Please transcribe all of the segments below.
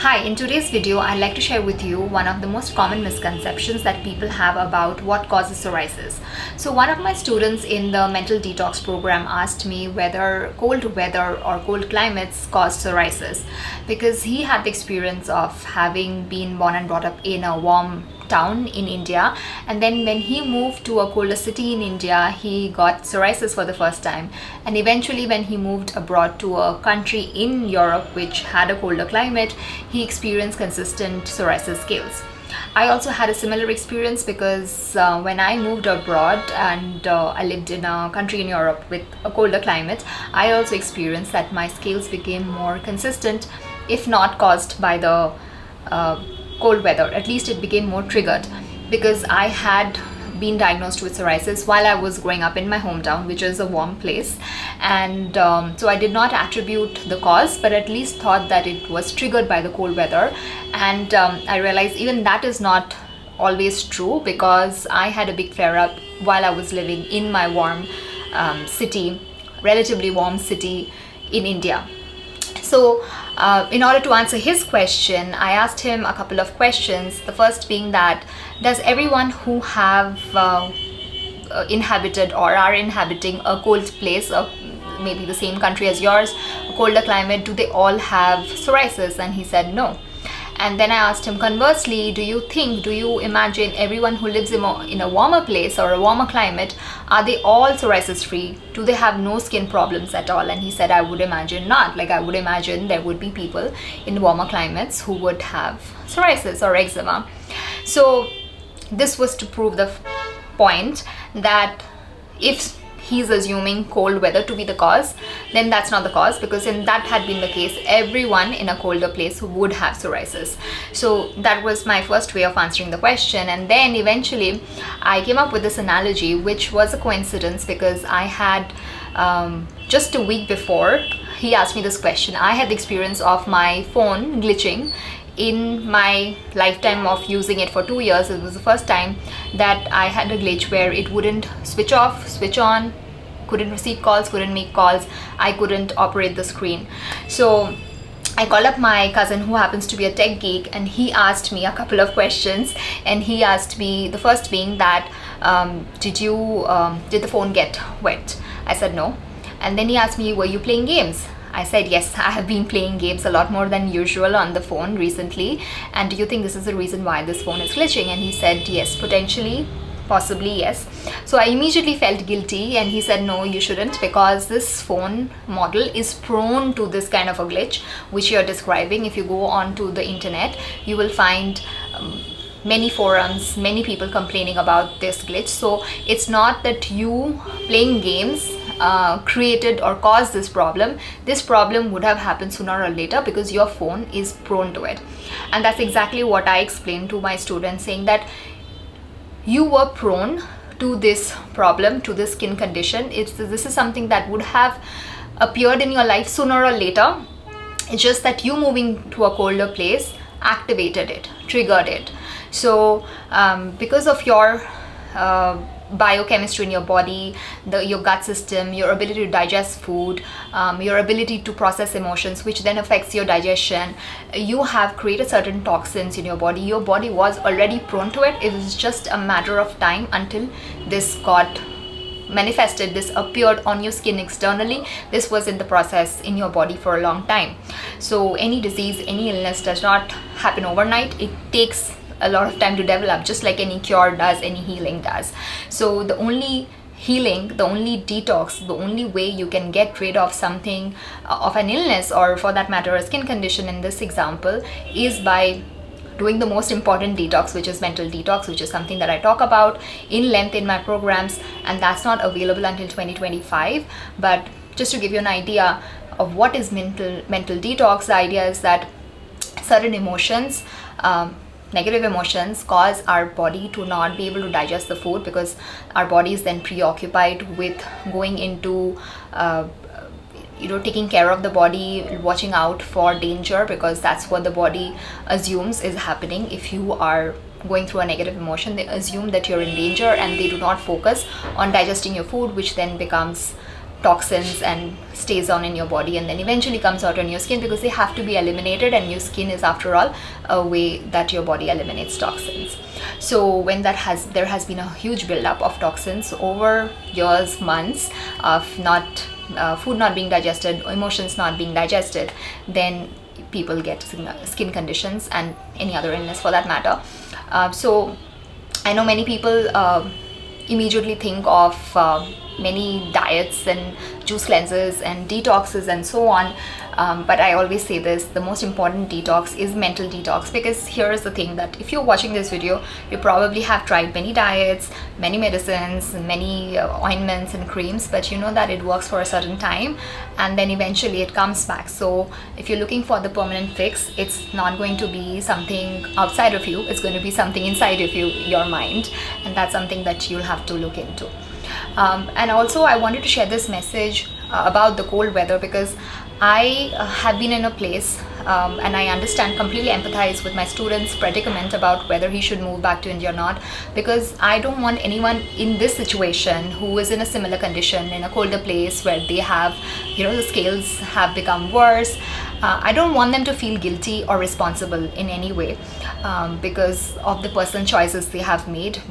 Hi, in today's video, I'd like to share with you one of the most common misconceptions that people have about what causes psoriasis. So one of my students in the mental detox program asked me whether cold weather or cold climates cause psoriasis, because he had the experience of having been born and brought up in a warm town in India, and then when he moved to a colder city in India, he got psoriasis for the first time, and eventually when he moved abroad to a country in Europe which had a colder climate, he experienced consistent psoriasis scales. I also had a similar experience because when I moved abroad and I lived in a country in Europe with a colder climate, I also experienced that my scales became more consistent, if not caused by the cold weather. At least it became more triggered because I had been diagnosed with psoriasis while I was growing up in my hometown, which is a warm place, and so I did not attribute the cause, but at least thought that it was triggered by the cold weather. And I realized even that is not always true, because I had a big flare up while I was living in my warm city, relatively warm city in India. So in order to answer his question, I asked him a couple of questions. The first being that, does everyone who have inhabited or are inhabiting a cold place, or maybe the same country as yours, a colder climate, do they all have psoriasis? And he said no. And then I asked him, conversely, do you imagine everyone who lives in a warmer place or a warmer climate, are they all psoriasis free? Do they have no skin problems at all? And he said, I would imagine not. Like, I would imagine there would be people in warmer climates who would have psoriasis or eczema. So this was to prove the point that if he's assuming cold weather to be the cause, then that's not the cause, because if that had been the case, everyone in a colder place would have psoriasis. So that was my first way of answering the question. And then eventually I came up with this analogy, which was a coincidence, because I had just a week before he asked me this question, I had the experience of my phone glitching. In my lifetime of using it for 2 years, it was the first time that I had a glitch where it wouldn't switch off, switch on, couldn't receive calls, couldn't make calls, I couldn't operate the screen. So I called up my cousin, who happens to be a tech geek, and he asked me a couple of questions. And he asked me, the first being that, did the phone get wet? I said no. And then he asked me, were you playing games? I said, yes, I have been playing games a lot more than usual on the phone recently. And do you think this is the reason why this phone is glitching? And he said, yes, potentially, possibly, yes. So I immediately felt guilty, and he said, no, you shouldn't, because this phone model is prone to this kind of a glitch which you're describing. If you go onto the internet, you will find many forums, many people complaining about this glitch. So it's not that you playing games created or caused this problem. This problem would have happened sooner or later because your phone is prone to it. And that's exactly what I explained to my students, saying that you were prone to this problem, to this skin condition. This is something that would have appeared in your life sooner or later. It's just that you moving to a colder place activated it, triggered it. So because of your biochemistry in your body, your gut system, your ability to digest food, your ability to process emotions, which then affects your digestion, you have created certain toxins in your body. Your body was already prone to it. It was just a matter of time until this got manifested, this appeared on your skin externally. This was in the process in your body for a long time. So any disease, any illness does not happen overnight. It takes a lot of time to develop, just like any cure does, any healing does. So the only healing, the only detox, the only way you can get rid of something, of an illness, or for that matter a skin condition in this example, is by doing the most important detox, which is mental detox, which is something that I talk about in length in my programs, and that's not available until 2025. But just to give you an idea of what is mental detox, the idea is that certain emotions, negative emotions, cause our body to not be able to digest the food, because our body is then preoccupied with going into taking care of the body, watching out for danger, because that's what the body assumes is happening. If you are going through a negative emotion, they assume that you're in danger, and they do not focus on digesting your food, which then becomes toxins and stays on in your body and then eventually comes out on your skin, because they have to be eliminated, and your skin is after all a way that your body eliminates toxins. So when there has been a huge buildup of toxins over years, months of food not being digested, emotions not being digested, then people get skin conditions and any other illness for that matter. So I know many people immediately think of many diets and juice cleanses and detoxes and so on, but I always say this: the most important detox is mental detox. Because here is the thing, that if you're watching this video, you probably have tried many diets, many medicines, many ointments and creams, but you know that it works for a certain time and then eventually it comes back. So if you're looking for the permanent fix, it's not going to be something outside of you, it's going to be something inside of you, your mind, and that's something that you'll have to look into. And also I wanted to share this message about the cold weather, because I have been in a place and I understand, completely empathize with my student's predicament about whether he should move back to India or not, because I don't want anyone in this situation who is in a similar condition in a colder place where they have, the scales have become worse. I don't want them to feel guilty or responsible in any way because of the personal choices they have made,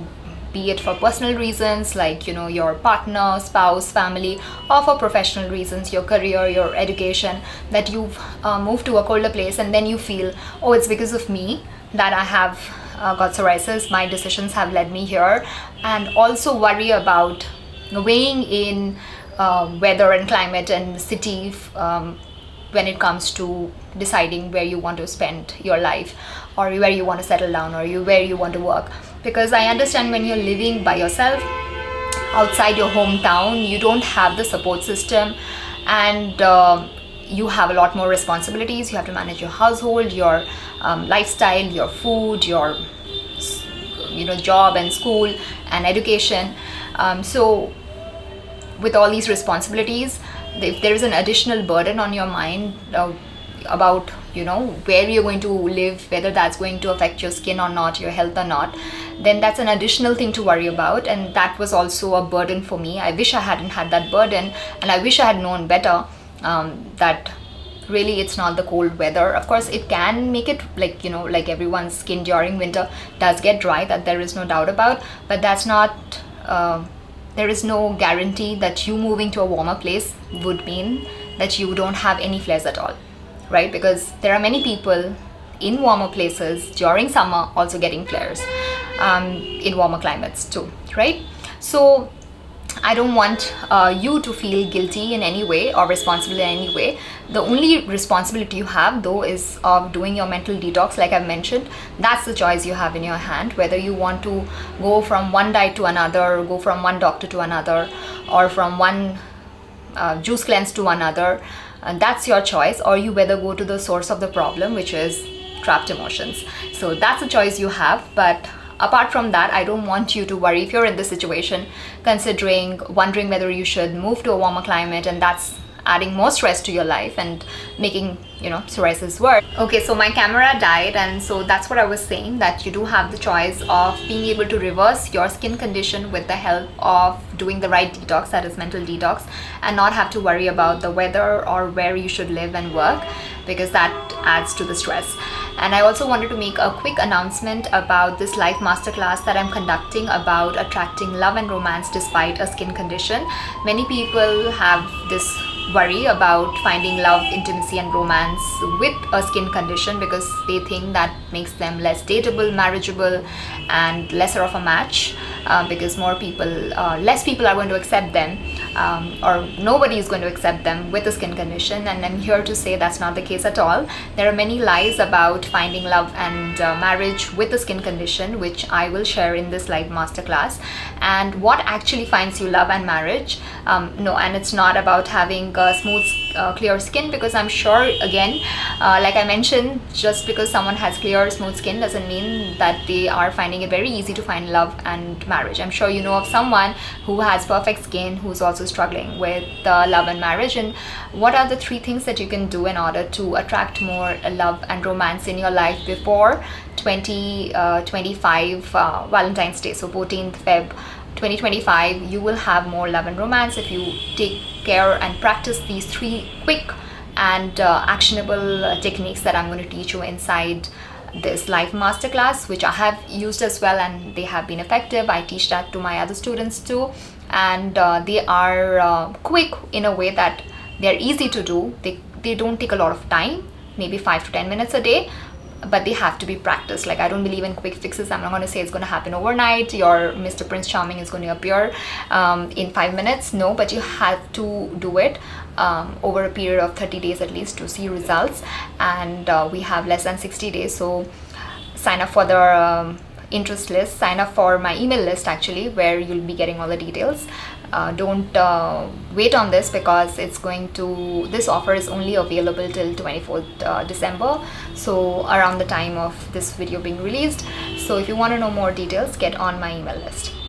be it for personal reasons like your partner, spouse, family, or for professional reasons, your career, your education, that you've moved to a colder place and then you feel, oh, it's because of me that I have got psoriasis, my decisions have led me here, and also worry about weighing in weather and climate and city when it comes to deciding where you want to spend your life, or where you want to settle down, or where you want to work. Because I understand when you're living by yourself outside your hometown, you don't have the support system, and you have a lot more responsibilities. You have to manage your household, your lifestyle, your food, your job and school and education. So with all these responsibilities, if there is an additional burden on your mind about where you're going to live, whether that's going to affect your skin or not, your health or not, then that's an additional thing to worry about. And that was also a burden for me. I wish I hadn't had that burden, and I wish I had known better that really it's not the cold weather. Of course it can make it like everyone's skin during winter does get dry, that there is no doubt about, but that's not there is no guarantee that you moving to a warmer place would mean that you don't have any flares at all, right? Because there are many people in warmer places during summer also getting flares in warmer climates too, right? So I don't want you to feel guilty in any way or responsible in any way. The only responsibility you have though is of doing your mental detox, like I've mentioned. That's the choice you have in your hand, whether you want to go from one diet to another, go from one doctor to another, or from one juice cleanse to another. And that's your choice, or you whether go to the source of the problem, which is trapped emotions. So that's a choice you have. But apart from that, I don't want you to worry if you're in this situation, wondering whether you should move to a warmer climate, and that's adding more stress to your life and making psoriasis worse. Okay, so my camera died, and so that's what I was saying, that you do have the choice of being able to reverse your skin condition with the help of doing the right detox, that is mental detox, and not have to worry about the weather or where you should live and work, because that adds to the stress. And I also wanted to make a quick announcement about this live masterclass that I'm conducting about attracting love and romance despite a skin condition. Many people have this worry about finding love, intimacy and romance with a skin condition, because they think that makes them less dateable, marriageable, and lesser of a match, because less people are going to accept them, or nobody is going to accept them with a skin condition. And I'm here to say that's not the case at all. There are many lies about finding love and marriage with a skin condition, which I will share in this live masterclass. And what actually finds you love and marriage, and it's not about having smooth clear skin, because I'm sure, again, like I mentioned, just because someone has clear smooth skin doesn't mean that they are finding it very easy to find love and marriage. I'm sure you know of someone who has perfect skin who's also struggling with love and marriage. And what are the 3 things that you can do in order to attract more love and romance in your life before 2025 Valentine's Day? So 14th Feb 2025, you will have more love and romance if you take care and practice these 3 quick and actionable techniques that I'm going to teach you inside this live masterclass, which I have used as well, and they have been effective. I teach that to my other students too, and they are quick in a way that they're easy to do. They don't take a lot of time, maybe 5 to 10 minutes a day, but they have to be practiced. Like, I don't believe in quick fixes. I'm not going to say it's going to happen overnight. Your Mr. Prince Charming is going to appear in 5 minutes. No, but you have to do it over a period of 30 days at least to see results. And we have less than 60 days. So sign up for the interest list, sign up for my email list actually, where you'll be getting all the details. Don't wait on this, because this offer is only available till 24th December, so around the time of this video being released. So if you want to know more details, get on my email list.